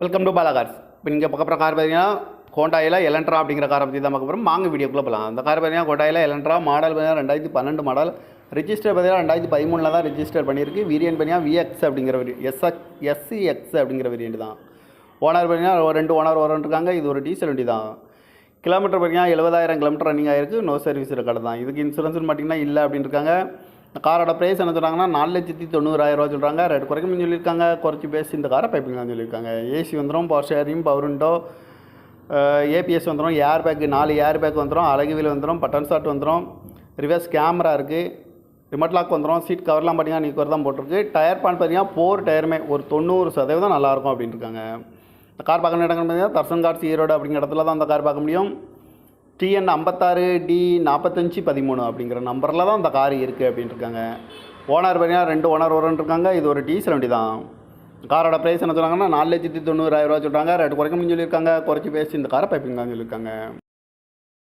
Welcome to Bala cars. இப்போ நீங்கள் பார்க்க போகிற கார் பார்த்தீங்கன்னா ஹோண்டாயில் எலன்ட்ரா அப்படிங்கிற காரை பற்றி தான் பார்க்க போகிறோம். வாங்க வீடியோக்குள்ளே போகலாம். அந்த கார் பார்த்தீங்கன்னா ஹோண்டாயில் எலன்ட்ரா மாடல் பார்த்தீங்கன்னா 2012 மாடல். ரிஜிஸ்டர் பார்த்தீங்கன்னா 2013 தான் ரிஜிஸ்டர் பண்ணியிருக்கு. வேரியன்ட் பார்த்தீங்கன்னா விஎக்ஸ் அப்படிங்கிற எஸ்சிஎக்ஸ் அப்படிங்கிற வேரியன்ட் தான். ஓனர் பார்த்தீங்கன்னா 2 ஓனர் இருக்காங்க. இது ஒரு டீசல் வண்டி தான். கிலோமீட்டர் பார்த்தீங்கன்னா 70,000 கிலோமீட்டர் ரன்னிங் ஆயிருக்கு. நோ சர்வீஸ் ரெக்கார்டு தான். இதுக்கு இன்சூரன்ஸ்னு பார்த்தீங்கன்னா இல்லை அப்படின்னு இருக்காங்க. இந்த காரோட ப்ரைஸ் என்ன சொல்கிறாங்கன்னா 4,90,000 சொல்கிறாங்க. ரேட் குறைக்கணும்னு சொல்லியிருக்காங்க. குறைச்சி பேசி இந்த காரை பைப்பிங் தான் சொல்லியிருக்காங்க. ஏசி வந்துடும், power sharing, power window, ABS வந்துடும், ஏர் பேக்கு 4 ஏர் பேக் வந்துடும், அழகு வீல் வந்துடும், பட்டன் ஸ்டார்ட் வந்துடும், ரிவர்ஸ் கேமரா இருக்குது, ரிமோட் லாக் வந்துடும். சீட் கவர்லாம் பார்த்தீங்கன்னா நீக்கர் தான் போட்டிருக்கு. டயர் பான் பார்த்தீங்கன்னா 4 டயருமே ஒரு 90% நல்லாயிருக்கும் அப்படின்னு இருக்காங்க. இந்த கார் பார்க்கணும் இடங்கள் பார்த்தீங்கன்னா தர்சன் கார்ஸ் ஈரோடு அப்படிங்கிற இடத்துல தான் அந்த கார் பார்க்க முடியும். TN 56D4513 அப்படிங்கிற நம்பரில் தான் அந்த கார் இருக்குது அப்படின்ட்டு இருக்காங்க. ஓனர் பார்த்தீங்கன்னா 2 ஓனர் இருக்காங்க. இது ஒரு டீசல் வண்டி தான். காரோட ப்ரைஸ் என்ன சொல்கிறாங்கன்னா 4,90,000 சொல்கிறாங்க. ரேட் குறைக்கணும்னு சொல்லியிருக்காங்க. குறைச்சி பேசி இந்த காரை பைப்பிங் தான் சொல்லியிருக்காங்க.